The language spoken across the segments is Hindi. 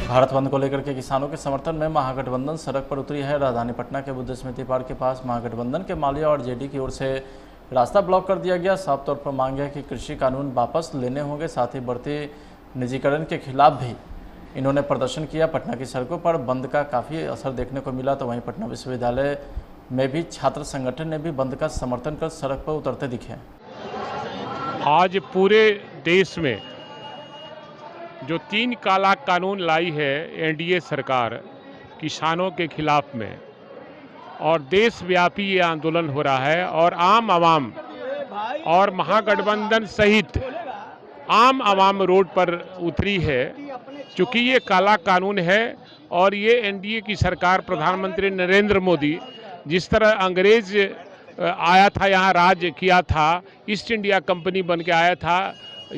भारत बंद को लेकर के किसानों के समर्थन में महागठबंधन सड़क पर उतरी है। राजधानी पटना के बुद्ध स्मृति पार्क के पास महागठबंधन के माले और जेडी की ओर से रास्ता ब्लॉक कर दिया गया। साफ तौर पर मांग है कि कृषि कानून वापस लेने होंगे। साथ ही बढ़ते निजीकरण के खिलाफ भी इन्होंने प्रदर्शन किया। पटना की सड़कों पर बंद का काफ़ी असर देखने को मिला, तो वहीं पटना विश्वविद्यालय में भी छात्र संगठन ने भी बंद का समर्थन कर सड़क पर उतरते दिखे। आज पूरे देश में जो 3 काला कानून लाई है एनडीए सरकार किसानों के खिलाफ में, और देशव्यापी ये आंदोलन हो रहा है और आम आवाम और महागठबंधन सहित आम आवाम रोड पर उतरी है। चूँकि ये काला कानून है और ये एनडीए की सरकार, प्रधानमंत्री नरेंद्र मोदी जिस तरह अंग्रेज आया था, यहाँ राज किया था, ईस्ट इंडिया कंपनी बन के आया था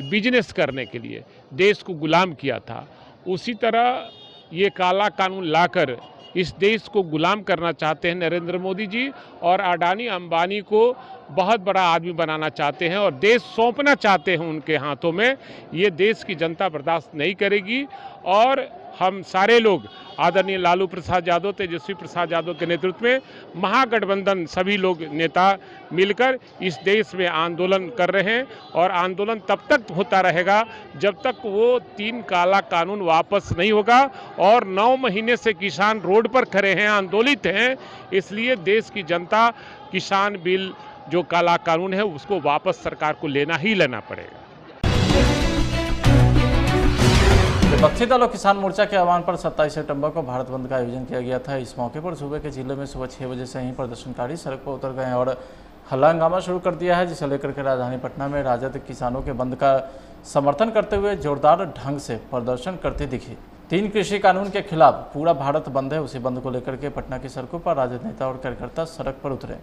बिजनेस करने के लिए, देश को गुलाम किया था, उसी तरह ये काला कानून लाकर इस देश को गुलाम करना चाहते हैं नरेंद्र मोदी जी, और अडानी अंबानी को बहुत बड़ा आदमी बनाना चाहते हैं और देश सौंपना चाहते हैं उनके हाथों में। ये देश की जनता बर्दाश्त नहीं करेगी और हम सारे लोग आदरणीय लालू प्रसाद यादव, तेजस्वी प्रसाद यादव के नेतृत्व में महागठबंधन सभी लोग नेता मिलकर इस देश में आंदोलन कर रहे हैं और आंदोलन तब तक होता रहेगा जब तक वो 3 काला कानून वापस नहीं होगा। और 9 महीने से किसान रोड पर खड़े हैं, आंदोलित हैं। इसलिए देश की जनता किसान बिल जो काला कानून है उसको वापस सरकार को लेना ही लेना पड़ेगा। विपक्षी दल और किसान मोर्चा के आह्वान पर 27 सितंबर को भारत बंद का आयोजन किया गया था। इस मौके पर सूबे के जिले में सुबह 6 बजे से ही प्रदर्शनकारी सड़क पर उतर गए और हल्ला हंगामा शुरू कर दिया है, जिसे लेकर के राजधानी पटना में राजद किसानों के बंद का समर्थन करते हुए जोरदार ढंग से प्रदर्शन करते दिखे। 3 कृषि कानून के खिलाफ पूरा भारत बंद है, उसी बंद को लेकर के पटना की सड़कों पर राजद नेता और कार्यकर्ता सड़क पर उतरे।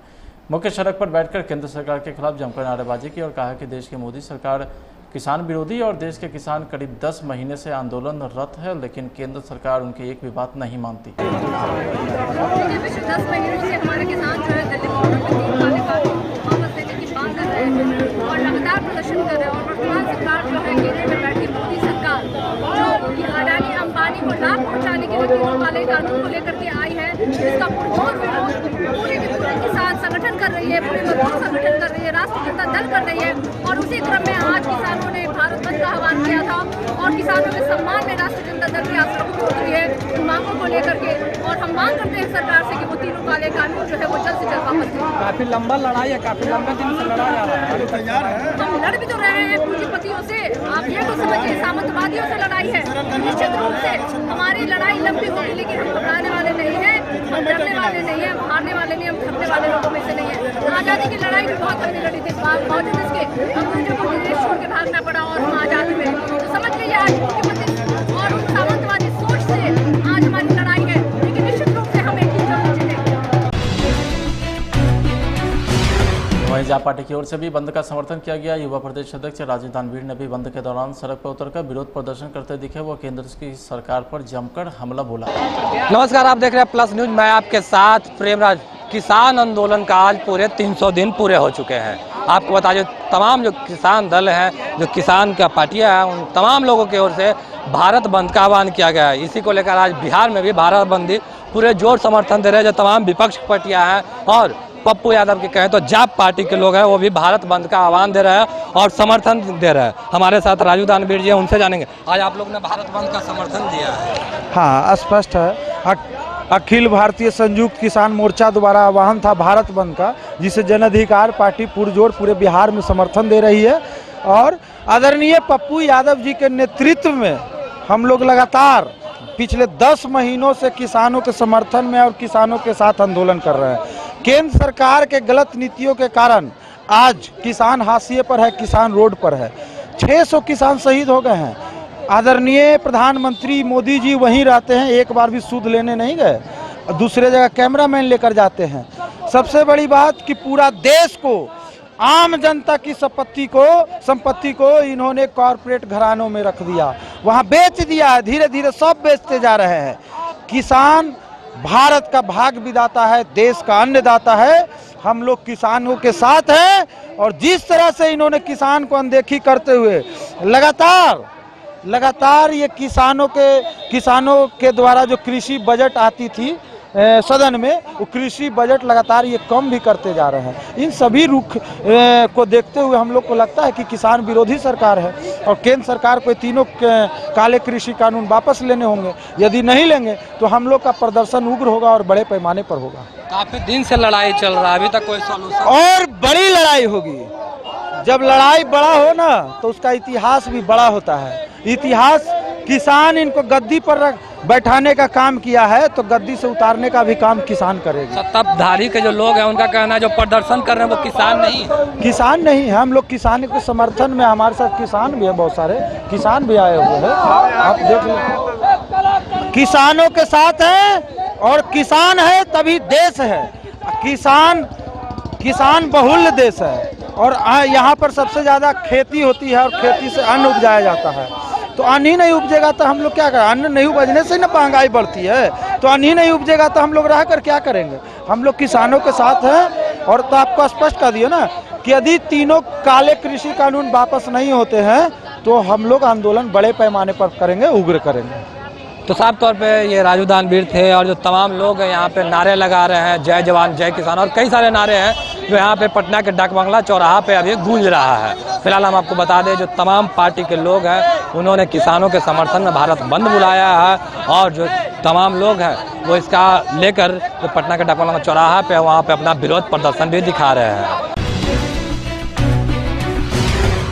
मुख्य सड़क पर बैठकर केंद्र सरकार के खिलाफ जमकर नारेबाजी की और कहा कि देश की मोदी सरकार किसान विरोधी और देश के किसान करीब 10 महीने से आंदोलनरत है, लेकिन केंद्र सरकार उनकी एक भी बात नहीं मानती। 10 महीनों से हमारे किसान जो है दिल्ली काले कानून वापस लेने की मांग कर रहे हैं और लगातार प्रदर्शन कर रहे हैं। और वर्तमान सरकार जो है केंद्र में बैठी मोदी सरकार जो अडानी अंबानी को लाभ पहुंचाने के लिए 3 काले कानून को लेकर के आई है, इसका पुरजोर विरोध पूरे के पूरे किसान संगठन कर रही है, पूरे मजदूर संगठन कर रही है, राष्ट्रीय जनता दल कर रही है। और उसी क्रम में आज किसानों ने भारत बंद का आह्वान किया था और किसानों के सम्मान में राष्ट्रीय जनता दल की आज सड़कों पर उतरी है मांगों को लेकर के। और हम मांग करते हैं सरकार से कि वो 3 काले कानून जो है वो जल्द से जल्द वापस दें। काफी लंबा लड़ाई है, काफी लंबा दिन से लड़ा जा रहा है। तैयार है, हम लड़ भी तो रहे हैं पूंजीपतियों से, आप ये तो समझिए, सामंतवादियों से लड़ाई है। निश्चित रूप से हमारी लड़ाई लंबी होगी, लेकिन हम घबराने वाले नहीं हैं, हम डरने वाले नहीं हैं, हम हारने वाले नहीं, हम थकने वाले लोगों में से नहीं है। आज़ादी की लड़ाई भी बहुत हमने लड़ी थी, बावजूद इसके हम मुझे को देश छोड़ के भागना पड़ा और हम आज़ादी में। तो समझ लीजिए आज मुख्यमंत्री और उन सामंतवादी सोच से आज हमारी लड़ाई है, लेकिन निश्चित रूप से हम एक ही जगह जीतेंगे। वहीं जहाँ पार्टी की ओर से भी बंद का समर्थन किया गया। युवा प्रदेश अध्यक्ष राजीव दानवीर ने भी बंद के दौरान सड़क पर उतरकर विरोध प्रदर्शन करते दिखे। वो केंद्र की सरकार पर जमकर हमला बोला। नमस्कार, आप देख रहे हैं प्लस न्यूज, मैं आपके साथ प्रेमराज। किसान आंदोलन का आज पूरे 300 दिन पूरे हो चुके हैं। आपको बता दें, तमाम जो किसान दल हैं, जो किसान का पार्टियां हैं, उन तमाम लोगों की ओर से भारत बंद का आह्वान किया गया है। इसी को लेकर आज बिहार में भी भारत बंदी पूरे जोर समर्थन दे रहे हैं। जो तमाम विपक्ष पार्टियां हैं और पप्पू यादव के कहें तो जाप पार्टी के लोग हैं, वो भी भारत बंद का आह्वान दे रहे हैं और समर्थन दे रहे हैं। हमारे साथ राजू दानवीर जी हैं, उनसे जानेंगे आज आप लोग ने भारत बंद का समर्थन दिया है। हाँ, स्पष्ट है। अखिल भारतीय संयुक्त किसान मोर्चा द्वारा आह्वान था भारत बंद का, जिसे जन अधिकार पार्टी पुरजोर पूरे बिहार में समर्थन दे रही है। और आदरणीय पप्पू यादव जी के नेतृत्व में हम लोग लगातार पिछले 10 महीनों से किसानों के समर्थन में और किसानों के साथ आंदोलन कर रहे हैं। केंद्र सरकार के गलत नीतियों के कारण आज किसान हाशिए पर है, किसान रोड पर है। 600 किसान शहीद हो गए हैं। आदरणीय प्रधानमंत्री मोदी जी वहीं रहते हैं, एक बार भी सूद लेने नहीं गए, दूसरे जगह कैमरामैन लेकर जाते हैं। सबसे बड़ी बात कि पूरा देश को, आम जनता की संपत्ति को इन्होंने कॉरपोरेट घरानों में रख दिया, वहां बेच दिया है। धीरे धीरे सब बेचते जा रहे हैं। किसान भारत का भाग विधाता है, देश का अन्नदाता है। हम लोग किसानों के साथ हैं और जिस तरह से इन्होंने किसान को अनदेखी करते हुए लगातार लगातार ये किसानों के द्वारा जो कृषि बजट आती थी सदन में, वो कृषि बजट लगातार ये कम भी करते जा रहे हैं। इन सभी रुख को देखते हुए हम लोग को लगता है कि किसान विरोधी सरकार है और केंद्र सरकार को तीनों काले कृषि कानून वापस लेने होंगे। यदि नहीं लेंगे तो हम लोग का प्रदर्शन उग्र होगा और बड़े पैमाने पर होगा। काफी दिन से लड़ाई चल रहा है, अभी तक कोई सॉल्यूशन? और बड़ी लड़ाई होगी। जब लड़ाई बड़ा हो ना तो उसका इतिहास भी बड़ा होता है। इतिहास, किसान इनको गद्दी पर बैठाने का काम किया है तो गद्दी से उतारने का भी काम किसान करेगा। सत्ताधारी के जो लोग हैं उनका कहना है जो प्रदर्शन कर रहे हैं वो किसान नहीं है। किसान नहीं है, हम लोग किसान के समर्थन में, हमारे साथ किसान भी है, बहुत सारे किसान भी आए हुए हैं, आप देख लो। किसानों के साथ हैं और किसान है तभी देश है। किसान बहुल देश है और यहाँ पर सबसे ज़्यादा खेती होती है और खेती से अन्न उपजाया जाता है। तो अन्न ही नहीं उपजेगा तो हम लोग क्या करें? अन्न नहीं उपजने से ना महंगाई बढ़ती है, तो अन्न ही नहीं उपजेगा तो हम लोग रह कर क्या करेंगे? हम लोग किसानों के साथ हैं। और तो आपको स्पष्ट कर दिया ना कि यदि तीनों काले कृषि कानून वापस नहीं होते हैं तो हम लोग आंदोलन बड़े पैमाने पर करेंगे, उग्र करेंगे। तो साफ तौर पे ये राजू दानवीर थे और जो तमाम लोग हैं यहाँ पे नारे लगा रहे हैं, जय जवान जय किसान, और कई सारे नारे हैं जो यहाँ पे पटना के डाक बंगला चौराहा पे अभी गूंज रहा है। फिलहाल हम आपको बता दें जो तमाम पार्टी के लोग हैं उन्होंने किसानों के समर्थन में भारत बंद बुलाया है और जो तमाम लोग हैं वो इसका लेकर जो पटना के डाक बंगला चौराहा पे वहाँ पे अपना विरोध प्रदर्शन भी दिखा रहे हैं।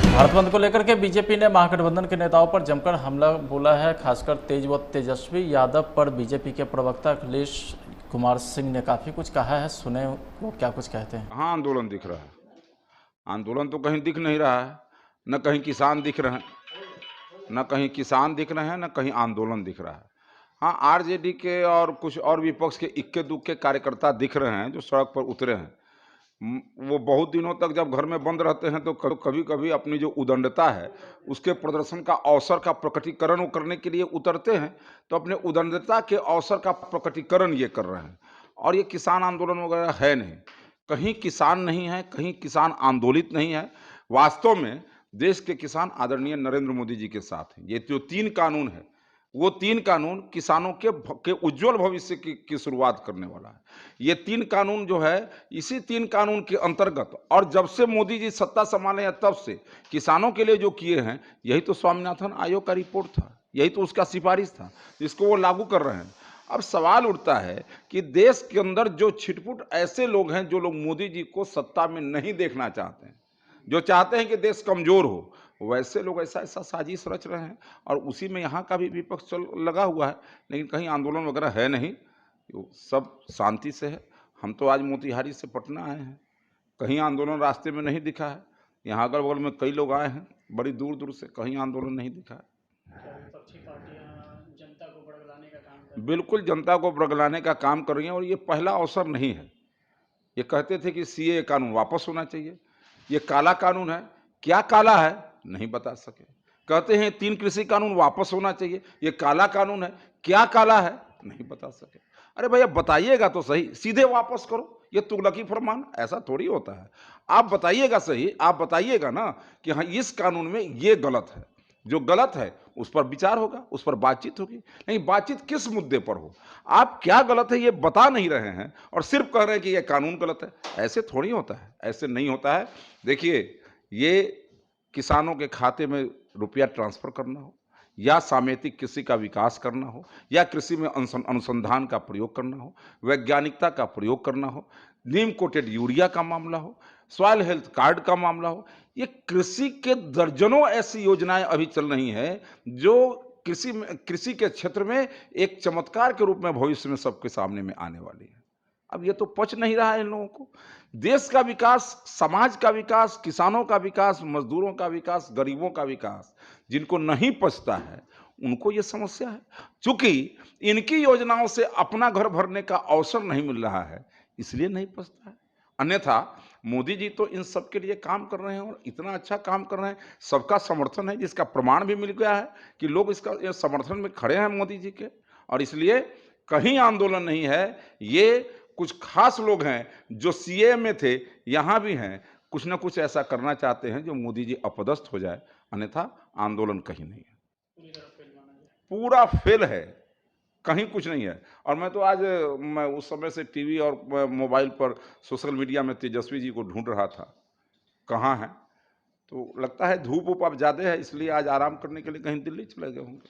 भारत बंद को लेकर के बीजेपी ने महागठबंधन के नेताओं पर जमकर हमला बोला है। खासकर तेज व तेजस्वी यादव पर बीजेपी के प्रवक्ता अखिलेश कुमार सिंह ने काफी कुछ कहा है, सुने वो क्या कुछ कहते हैं। हाँ, आंदोलन दिख रहा है। आंदोलन तो कहीं दिख नहीं रहा है, न कहीं किसान दिख रहे हैं, न कहीं किसान दिख रहे हैं, न कहीं आंदोलन दिख रहा है। हाँ, आरजेडी के और कुछ और विपक्ष के इक्के दुक्के कार्यकर्ता दिख रहे हैं जो सड़क पर उतरे हैं। वो बहुत दिनों तक जब घर में बंद रहते हैं तो कभी कभी अपनी जो उदंडता है उसके प्रदर्शन का अवसर का प्रकटीकरण करने के लिए उतरते हैं, तो अपने उदंडता के अवसर का प्रकटीकरण ये कर रहे हैं। और ये किसान आंदोलन वगैरह है नहीं, कहीं किसान नहीं है, कहीं किसान आंदोलित नहीं है। वास्तव में देश के किसान आदरणीय नरेंद्र मोदी जी के साथ हैं। ये जो 3 कानून है वो 3 कानून किसानों के उज्जवल भविष्य की शुरुआत करने वाला है। ये 3 कानून जो है, इसी 3 कानून के अंतर्गत, और जब से मोदी जी सत्ता संभाले हैं तब से किसानों के लिए जो किए हैं, यही तो स्वामीनाथन आयोग का रिपोर्ट था, यही तो उसका सिफारिश था जिसको वो लागू कर रहे हैं। अब सवाल उठता है कि देश के अंदर जो छिटपुट ऐसे लोग हैं जो लोग मोदी जी को सत्ता में नहीं देखना चाहते हैं, जो चाहते हैं कि देश कमजोर हो, वैसे लोग ऐसा साजिश रच रहे हैं और उसी में यहाँ का भी विपक्ष लगा हुआ है। लेकिन कहीं आंदोलन वगैरह है नहीं, सब शांति से है। हम तो आज मोतिहारी से पटना आए हैं, कहीं आंदोलन रास्ते में नहीं दिखा है। यहाँ अगल बगल में कई लोग आए हैं बड़ी दूर दूर से, कहीं आंदोलन नहीं दिखा है। बिल्कुल जनता को बरगलाने का काम कर रही हैं और ये पहला अवसर नहीं है। ये कहते थे कि सीए कानून वापस होना चाहिए, ये काला कानून है, क्या काला है नहीं बता सके। कहते हैं 3 कृषि कानून वापस होना चाहिए, ये काला कानून है, क्या काला है नहीं बता सके। अरे भैया बताइएगा तो सही, सीधे वापस करो, ये तुगलकी फरमान, ऐसा थोड़ी होता है। आप बताइएगा सही, आप बताइएगा ना कि हाँ इस कानून में ये गलत है, जो गलत है उस पर विचार होगा, उस पर बातचीत होगी। नहीं, बातचीत किस मुद्दे पर हो, आप क्या गलत है ये बता नहीं रहे हैं और सिर्फ कह रहे हैं कि ये कानून गलत है। ऐसे थोड़ी होता है, ऐसे नहीं होता है। देखिए, ये किसानों के खाते में रुपया ट्रांसफर करना हो, या सामयिक कृषि का विकास करना हो, या कृषि में अनुसंधान का प्रयोग करना हो, वैज्ञानिकता का प्रयोग करना हो, नीम कोटेड यूरिया का मामला हो, सॉइल हेल्थ कार्ड का मामला हो, ये कृषि के दर्जनों ऐसी योजनाएं अभी चल रही हैं जो कृषि के क्षेत्र में एक चमत्कार के रूप में भविष्य में सबके सामने में आने वाली है। अब ये तो पच नहीं रहा है इन लोगों को। देश का विकास, समाज का विकास, किसानों का विकास, मजदूरों का विकास, गरीबों का विकास जिनको नहीं पचता है उनको ये समस्या है। चूंकि इनकी योजनाओं से अपना घर भरने का अवसर नहीं मिल रहा है इसलिए नहीं पचता है। अन्यथा मोदी जी तो इन सब के लिए काम कर रहे हैं और इतना अच्छा काम कर रहे हैं, सबका समर्थन है, जिसका प्रमाण भी मिल गया है कि लोग इसका समर्थन में खड़े हैं मोदी जी के। और इसलिए कहीं आंदोलन नहीं है, ये कुछ खास लोग हैं जो सीए में थे, यहाँ भी हैं, कुछ ना कुछ ऐसा करना चाहते हैं जो मोदी जी अपदस्थ हो जाए, अन्यथा आंदोलन कहीं नहीं है। पूरा फेल है, कहीं कुछ नहीं है। और मैं तो आज मैं उस समय से टीवी और मोबाइल पर सोशल मीडिया में तेजस्वी जी को ढूंढ रहा था, कहाँ हैं। तो लगता है धूप ऊप अब ज़्यादा है, इसलिए आज आराम करने के लिए कहीं दिल्ली चले गए होंगे।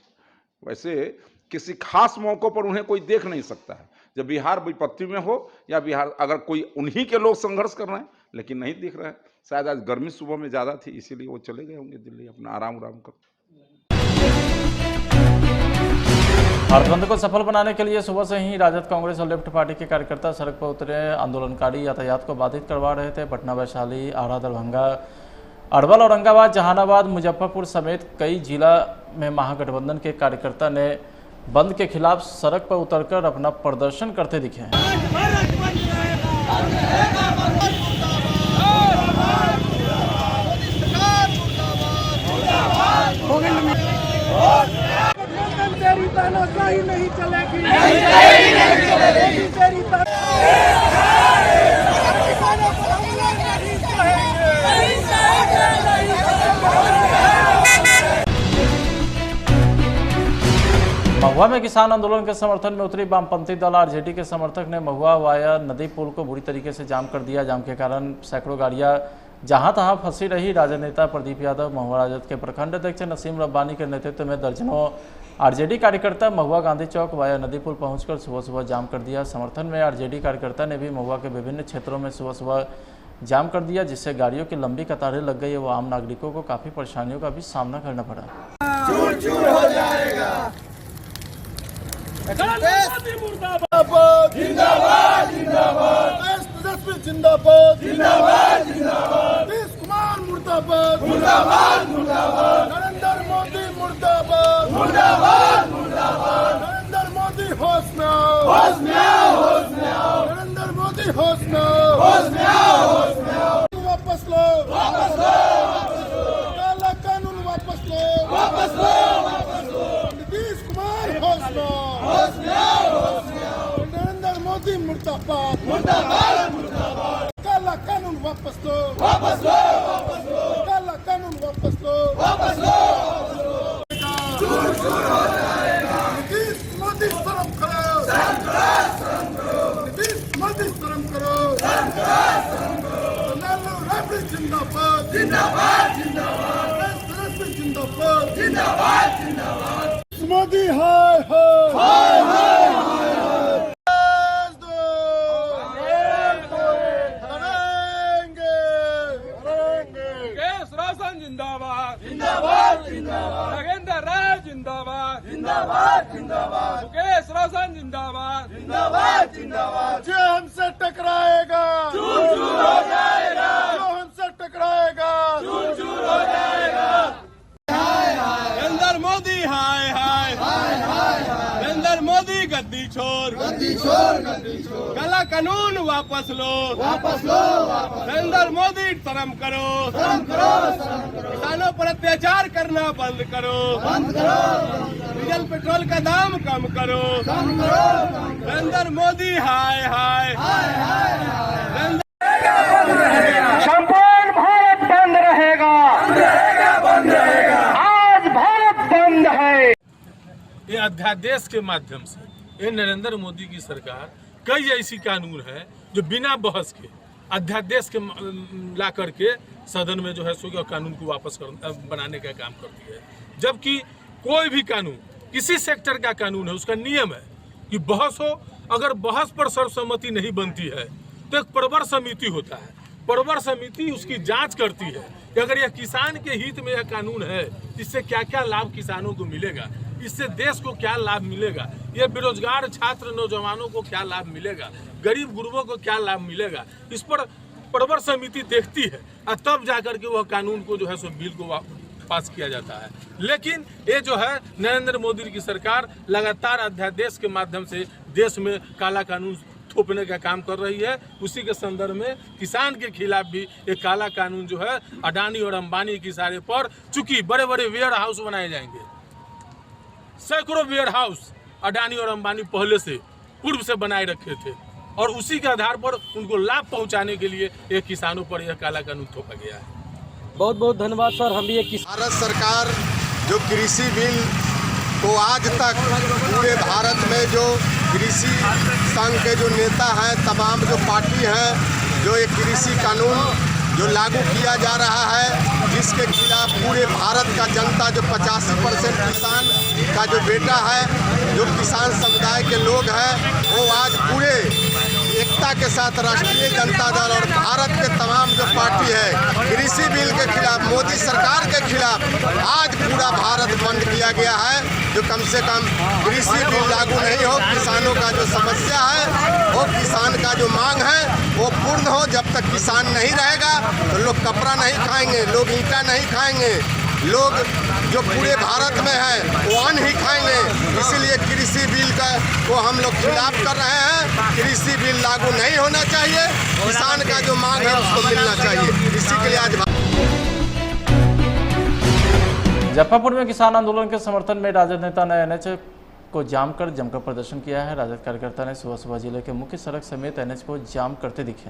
वैसे किसी खास मौक़ों पर उन्हें कोई देख नहीं सकता है, जब बिहार विपत्ति में हो या बिहार अगर कोई उन्हीं के लोग संघर्ष कर रहे हैं, लेकिन नहीं दिख रहे हैं। शायद आज गर्मी सुबह में ज़्यादा थी, इसीलिए वो चले गए होंगे दिल्ली अपना आराम कर। भारत बंद को सफल बनाने के लिए सुबह से ही राजद, कांग्रेस और लेफ्ट पार्टी के कार्यकर्ता सड़क पर उतरे। आंदोलनकारी यातायात को बाधित करवा रहे थे। पटना, वैशाली, आरा, दरभंगा, अरवल, औरंगाबाद, जहानाबाद, मुजफ्फरपुर समेत कई जिला में महागठबंधन के कार्यकर्ता ने बंद के खिलाफ सड़क पर उतरकर अपना प्रदर्शन करते दिखे हैं। तेरी तानाशाही नहीं चलेगी, तेरी महुआ में किसान आंदोलन के समर्थन में उतरी वामपंथी दल आरजेडी के समर्थक ने महुआ वाया नदी पुल को बुरी तरीके से जाम कर दिया। जाम के कारण सैकड़ों गाड़ियां जहां तहां फंसी रही। राजद नेता प्रदीप यादव, महुआ राजद के प्रखंड अध्यक्ष नसीम रब्बानी के नेतृत्व में दर्जनों आरजेडी कार्यकर्ता महुआ गांधी चौक वाया नदी पुल पहुंचकर सुबह सुबह जाम कर दिया। समर्थन में आरजेडी कार्यकर्ता ने भी महुआ के विभिन्न क्षेत्रों में सुबह सुबह जाम कर दिया, जिससे गाड़ियों की लंबी कतारें लग गई व आम नागरिकों को काफ़ी परेशानियों का भी सामना करना पड़ा। जिंदाबाद जिंदाबाद जिंदाबाद जिंदाबाद जिंदाबाद नीतीश कुमार मुर्दाबाद मुर्दाबाद मुर्दाबाद नरेंद्र मोदी मुर्दाबाद मुर्दाबाद मुर्दाबाद नरेंद्र मोदी होश में आओ होश में आओ होश में आओ नरेंद्र मोदी होश में आओ होश में आओ होश में आओ वापस लो वापस लो वापस लो काला कानून वापस लो वापस लो वापस लो नीतीश कुमार होश में नरेंद्र मोदी मुर्दाबाद मुर्दाबाद मुर्दाबाद काला कानून वापस लो वापस लो वापस लो काला कानून वापस लो वापस लो नीतीश मोदी शर्म करो नीतीश मोदी शर्म करो जिंदाबाद जिंदाबाद जिंदाबाद जिंदाबाद जिंदाबाद मोदी हाय हाय हाय हाय जिंदाबाद जिंदाबाद जिंदाबाद नगेंद्र राज जिंदाबाद जिंदाबाद जिंदाबाद मुकेश रोशन जिंदाबाद जिंदाबाद जिंदाबाद जो हमसे टकराएगा चूर चूर हो जाएगा जो हमसे टकराएगा चूर चूर हो जाएगा नरेंद्र मोदी हाय हाय नरेंद्र मोदी गद्दी छोड़ काला कानून वापस लो नरेंद्र मोदी शर्म करो किसानों पर अत्याचार करना बंद करो डीजल पेट्रोल का दाम कम करो नरेंद्र मोदी हाय हाय संपूर्ण भारत बंद रहेगा आज भारत बंद है। ये अध्यादेश के माध्यम से ये नरेंद्र मोदी की सरकार कई ऐसी कानून है जो बिना बहस के अध्यादेश के ला करके सदन में जो है सो कानून को वापस बनाने का काम करती है। जबकि कोई भी कानून किसी सेक्टर का कानून है, उसका नियम है कि बहस हो। अगर बहस पर सर्वसम्मति नहीं बनती है तो एक प्रवर समिति होता है। प्रवर समिति उसकी जांच करती है कि अगर यह किसान के हित में यह कानून है, इससे क्या क्या लाभ किसानों को मिलेगा, इससे देश को क्या लाभ मिलेगा, ये बेरोजगार छात्र नौजवानों को क्या लाभ मिलेगा, गरीब गुरबों को क्या लाभ मिलेगा, इस पर प्रवर समिति देखती है और तब जाकर के वह कानून को जो है सो बिल को पास किया जाता है। लेकिन ये जो है नरेंद्र मोदी की सरकार लगातार अध्यादेश के माध्यम से देश में काला कानून थोपने का काम कर रही है। उसी के संदर्भ में किसान के खिलाफ भी एक काला कानून जो है अडानी और अंबानी की इशारे पर, चूंकि बड़े बड़े वेयर हाउस बनाए जाएंगे, सैकड़ों वेयर हाउस अडानी और अंबानी पहले से पूर्व से बनाए रखे थे और उसी के आधार पर उनको लाभ पहुंचाने के लिए एक किसानों पर यह काला कानून थोपा गया है। बहुत बहुत धन्यवाद सर। हम भी एक भारत सरकार जो कृषि बिल को आज तक पूरे भारत में जो कृषि संघ के जो नेता हैं, तमाम जो पार्टी हैं, जो एक कृषि कानून जो लागू किया जा रहा है, जिसके खिलाफ पूरे भारत का जनता जो 85% किसान का जो बेटा है, जो किसान समुदाय के लोग हैं, वो आज पूरे एकता के साथ राष्ट्रीय जनता दल और भारत के तमाम जो पार्टी है कृषि बिल के खिलाफ, मोदी सरकार के खिलाफ आज पूरा भारत बंद किया गया है। जो कम से कम कृषि बिल लागू नहीं हो, किसानों का जो समस्या है, वो किसान का जो मांग है वो पूर्ण हो। जब तक किसान नहीं रहेगा तो लोग कपड़ा नहीं खाएंगे, लोग ईंटा नहीं खाएंगे, लोग जो पूरे भारत में है वो अन्न ही खाएंगे। इसीलिए कृषि बिल को हम लोग खिलाफ कर रहे हैं। कृषि बिल लागू नहीं होना चाहिए, किसान का जो मांग है उसको मिलना चाहिए। इसी के लिए आज मुजफ्फरपुर में किसान आंदोलन के समर्थन में राजद नेता ने एनएच को जाम कर जमकर प्रदर्शन किया है। राजद कार्यकर्ता ने सुबह सुबह जिले के मुख्य सड़क समेत एनएच को जाम करते दिखे।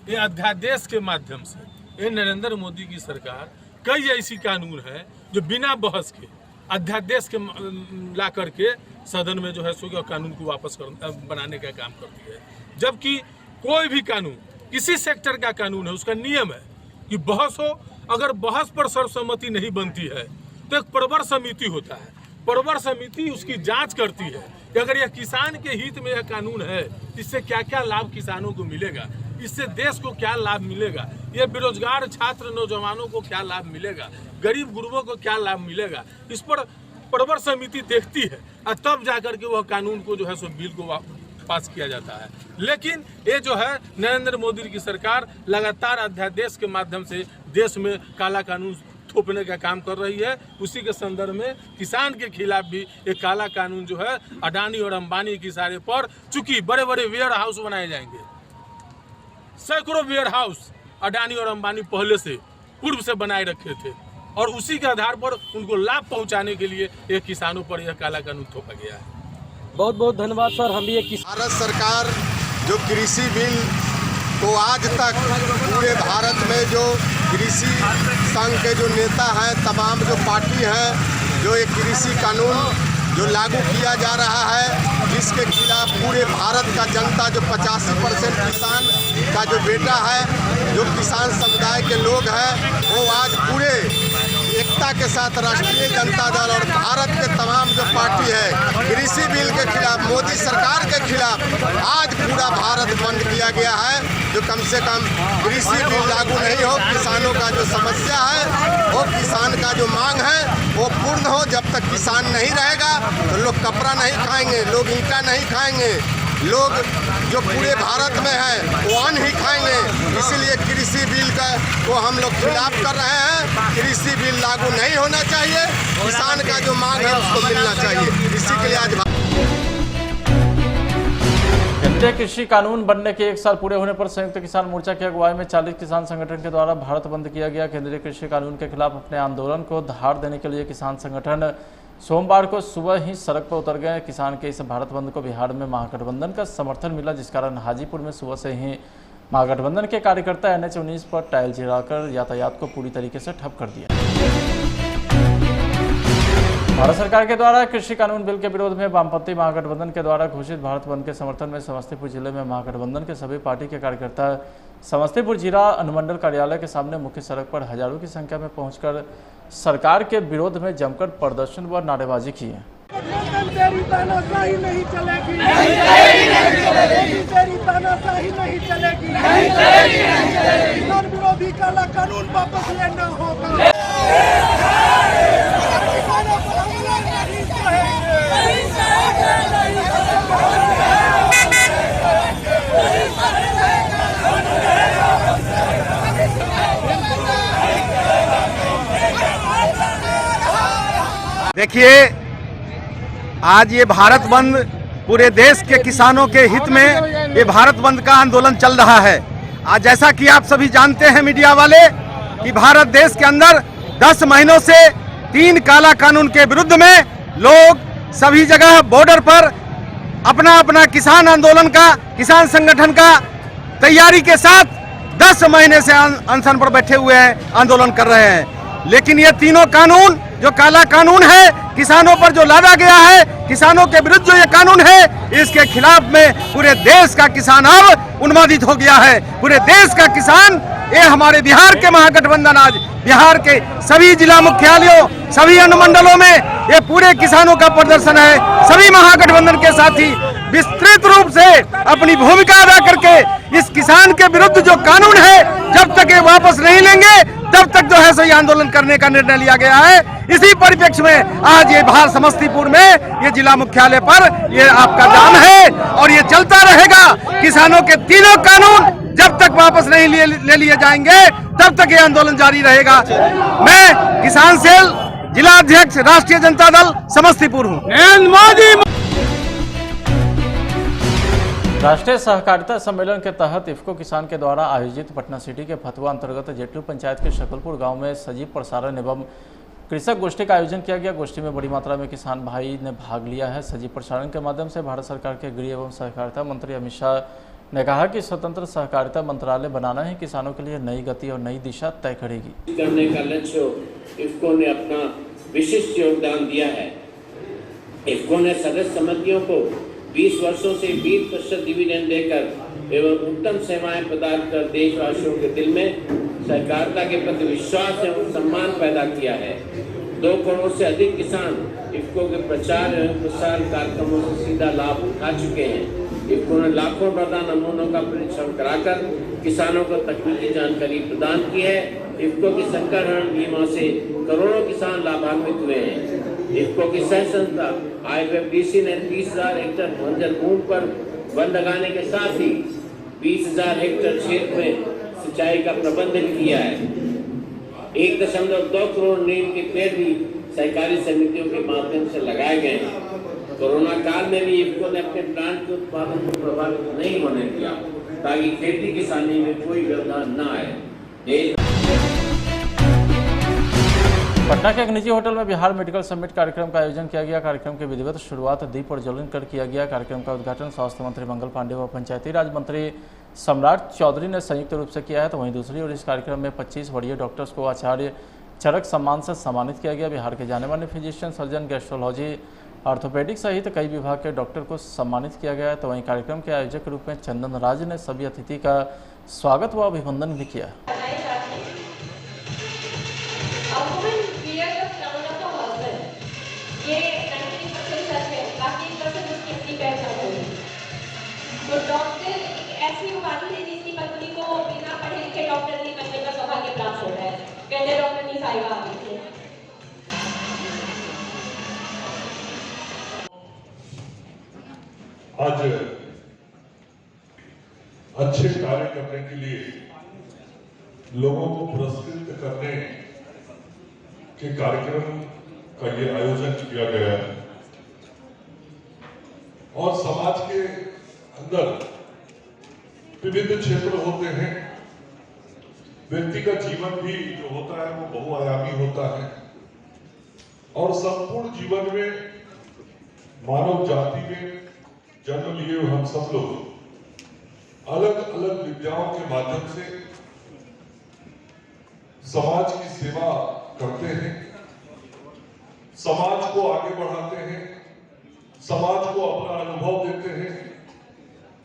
ये अध्यादेश के माध्यम से ये नरेंद्र मोदी की सरकार कई ऐसी कानून है जो बिना बहस के अध्यादेश के ला करके सदन में जो है सो कानून को वापस बनाने का काम करती है। जबकि कोई भी कानून, किसी सेक्टर का कानून है, उसका नियम है कि बहस हो। अगर बहस पर सर्वसम्मति नहीं बनती है तो एक प्रवर समिति होता है, प्रवर समिति उसकी जांच करती है कि अगर यह किसान के हित में यह कानून है, इससे क्या क्या लाभ किसानों को मिलेगा, इससे देश को क्या लाभ मिलेगा, ये बेरोजगार छात्र नौजवानों को क्या लाभ मिलेगा, गरीब गुरबों को क्या लाभ मिलेगा, इस पर प्रवर समिति देखती है और तब जाकर के वह कानून को जो है सो बिल को पास किया जाता है। लेकिन ये जो है नरेंद्र मोदी की सरकार लगातार अध्यादेश के माध्यम से देश में काला कानून थोपने का काम कर रही है। उसी के संदर्भ में किसान के खिलाफ भी एक काला कानून जो है अडानी और अंबानी के इशारे पर, चूंकि बड़े बड़े वेयर हाउस बनाए जाएंगे, सैकड़ों वेयर हाउस अडानी और अंबानी पहले से पूर्व से बनाए रखे थे और उसी के आधार पर उनको लाभ पहुंचाने के लिए एक किसानों पर यह काला कानून थोपा गया है। बहुत बहुत धन्यवाद सर। हम भी भारत सरकार जो कृषि बिल को आज तक पूरे भारत में जो कृषि संघ के जो नेता हैं, तमाम जो पार्टी हैं, जो एक कृषि कानून जो लागू किया जा रहा है, जिसके खिलाफ पूरे भारत का जनता जो 85% किसान का जो बेटा है, जो किसान समुदाय के लोग हैं, वो आज पूरे एकता के साथ राष्ट्रीय जनता दल और भारत के तमाम जो पार्टी है कृषि बिल के खिलाफ, मोदी सरकार के खिलाफ आज पूरा भारत बंद किया गया है। जो कम से कम कृषि बिल लागू नहीं हो, किसानों का जो समस्या है, वो किसान का जो मांग है वो पूर्ण हो। जब तक किसान नहीं रहेगा तो लोग कपड़ा नहीं खाएंगे, लोग ईंटा नहीं खाएंगे, लोग जो पूरे भारत में है वो अन्न ही खाएंगे। इसीलिए कृषि बिल को हम लोग खिलाफ कर रहे हैं। कृषि बिल लागू नहीं होना चाहिए, किसान का जो मांग है उसको मिलना चाहिए। इसी के लिए आज केंद्रीय कृषि कानून बनने के 1 साल पूरे होने पर संयुक्त किसान मोर्चा की अगुवाई में 40 किसान संगठन के द्वारा भारत बंद किया गया। केंद्रीय कृषि कानून के खिलाफ अपने आंदोलन को धार देने के लिए किसान संगठन सोमवार को सुबह ही सड़क पर उतर गए। किसान के इस भारत बंद को बिहार में महागठबंधन का समर्थन मिला, जिस कारण हाजीपुर में सुबह से ही महागठबंधन के कार्यकर्ता NH-19 पर टाइल गिराकर यातायात को पूरी तरीके से ठप कर दिया। भारत सरकार के द्वारा कृषि कानून बिल के विरोध में वामपंथी महागठबंधन के द्वारा घोषित भारत बंद के समर्थन में समस्तीपुर जिले में महागठबंधन के सभी पार्टी के कार्यकर्ता समस्तीपुर जिला अनुमंडल कार्यालय के सामने मुख्य सड़क पर हजारों की संख्या में पहुंचकर सरकार के विरोध में जमकर प्रदर्शन व नारेबाजी की है। तेरी तानाशाही नहीं चलेगी, तेरी तानाशाही नहीं चलेगी, किसान विरोधी काला कानून वापस लेना होगा। देखिए, आज ये भारत बंद पूरे देश के किसानों के हित में ये भारत बंद का आंदोलन चल रहा है। आज जैसा कि आप सभी जानते हैं मीडिया वाले कि भारत देश के अंदर 10 महीनों से 3 काला कानून के विरुद्ध में लोग सभी जगह बॉर्डर पर अपना अपना किसान आंदोलन का, किसान संगठन का तैयारी के साथ 10 महीने से अनशन पर बैठे हुए हैं, आंदोलन कर रहे हैं। लेकिन ये तीनों कानून, जो काला कानून है, किसानों पर जो लादा गया है, किसानों के विरुद्ध जो ये कानून है, इसके खिलाफ में पूरे देश का किसान अब उन्मादित हो गया है। पूरे देश का किसान, ये हमारे बिहार के महागठबंधन, आज बिहार के सभी जिला मुख्यालयों, सभी अनुमंडलों में ये पूरे किसानों का प्रदर्शन है। सभी महागठबंधन के साथी विस्तृत रूप से अपनी भूमिका अदा करके इस किसान के विरुद्ध जो कानून है, जब तक ये वापस नहीं लेंगे तब तक जो है सही आंदोलन करने का निर्णय लिया गया है। इसी परिप्रेक्ष्य में आज ये बाहर समस्तीपुर में ये जिला मुख्यालय पर ये आपका जाम है और ये चलता रहेगा। किसानों के तीनों कानून जब तक वापस नहीं ले लिए जाएंगे तब तक ये आंदोलन जारी रहेगा। मैं किसान सेल जिला अध्यक्ष राष्ट्रीय जनता दल समस्तीपुर हूँ। राष्ट्रीय सहकारिता सम्मेलन के तहत इफ्को किसान के द्वारा आयोजित पटना सिटी के फतुआ अंतर्गत जेटलू पंचायत के शकलपुर गांव में सजीव प्रसारण एवं कृषक गोष्ठी का आयोजन किया गया। गोष्ठी में बड़ी मात्रा में किसान भाई ने भाग लिया है। सजीव प्रसारण के माध्यम से भारत सरकार के गृह एवं सहकारिता मंत्री अमित शाह ने कहा कि स्वतंत्र सहकारिता मंत्रालय बनाना ही किसानों के लिए नई गति और नई दिशा तय करेगी। करने का लक्ष्य इफ्को ने अपना विशिष्ट योगदान दिया है। इफ्को ने सदस्य समितियों को 20 वर्षों से 20% डिविडेंड देकर एवं उत्तम सेवाएं प्रदान कर देशवासियों के दिल में सहकारिता के प्रति विश्वास एवं सम्मान पैदा किया है। 2 करोड़ से अधिक किसान इफ्को के प्रचार एवं प्रसार कार्यक्रमों से सीधा लाभ उठा चुके हैं। इफ्को ने लाखों मृदा नमूनों का परीक्षण कराकर किसानों को तकनीकी जानकारी प्रदान की है। इफ्को की संकरण बीमा से करोड़ों किसान लाभान्वित हुए हैं। इफ्को की सह संस्था IFFDC ने 30,000 हेक्टेयर बंजर भूमि पर वन लगाने के साथ ही 20,000 हेक्टेयर क्षेत्र में सिंचाई का प्रबंध किया है। 1.2 करोड़ नीम के पेड़ भी सहकारी समितियों के माध्यम से लगाए गए हैं। कोरोना काल में भी इफ्को ने अपने प्लांट के उत्पादन को प्रभावित नहीं होने दिया ताकि खेती किसानी में कोई व्यवधान न आए। पटना के एक निजी होटल में बिहार मेडिकल समिट कार्यक्रम का आयोजन किया गया। कार्यक्रम की विधिवत शुरुआत दीप प्रज्वलन कर किया गया। कार्यक्रम का उद्घाटन स्वास्थ्य मंत्री मंगल पांडे व पंचायती राज मंत्री सम्राट चौधरी ने संयुक्त रूप से किया है। तो वहीं दूसरी ओर इस कार्यक्रम में 25 वरीय डॉक्टर्स को आचार्य चरक सम्मान से सम्मानित किया गया। बिहार के जाने माने फिजिशियन, सर्जन, गैस्ट्रोलॉजी, ऑर्थोपेडिक सहित कई विभाग के डॉक्टर को सम्मानित किया गया। तो वहीं कार्यक्रम के आयोजक के रूप में चंदन राज ने सभी अतिथि का स्वागत व अभिनंदन भी किया। तो डॉक्टर एक ऐसी उपाधि है जिसकी पत्नी को बिना पढ़े लिखे डॉक्टर नहीं बनने का सौभाग्य प्राप्त होता है। पहले डॉक्टर नहीं साहिबा आती थी। आज अच्छे कार्य करने के लिए लोगों को पुरस्कृत करने के कार्यक्रम का ये आयोजन किया गया है और समाज के अंदर विभिन्न क्षेत्र होते हैं। व्यक्ति का जीवन भी जो होता है वो बहुआयामी होता है और संपूर्ण जीवन में मानव जाति में जन्म लिए हम सब लोग अलग अलग विद्याओं के माध्यम से समाज की सेवा करते हैं, समाज को आगे बढ़ाते हैं, समाज को अपना अनुभव देते हैं,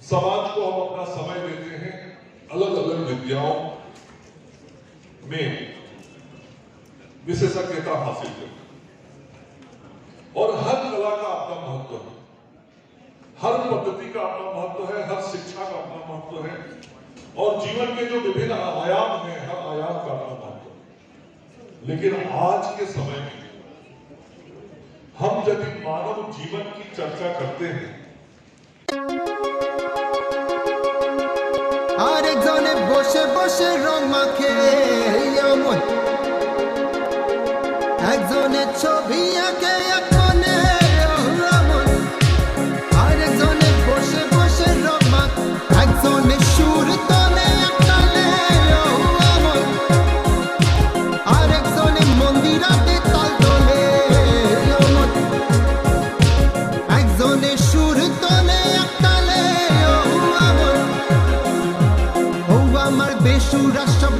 समाज को हम अपना समय देते हैं, अलग अलग विद्याओं में विशेषज्ञता हासिल करते हैं। और हर कला का अपना महत्व है, हर पद्धति का अपना महत्व है, हर शिक्षा का अपना महत्व है और जीवन के जो विभिन्न आयाम हैं, हर आयाम का अपना महत्व है। लेकिन आज के समय में हम यदि मानव जीवन की चर्चा करते हैं, আরেকজনে বসে বসে রং মাখে এমন একজনে ছবি আঁকে একজনে এমন আরেকজনে বসে বসে রং মাখে একজনে সুর তোলে একজনে এমন আরেকজনে মন্দিরাতে তাল তোলে এমন একজনে সুর তোলে আমার বেসুরা সব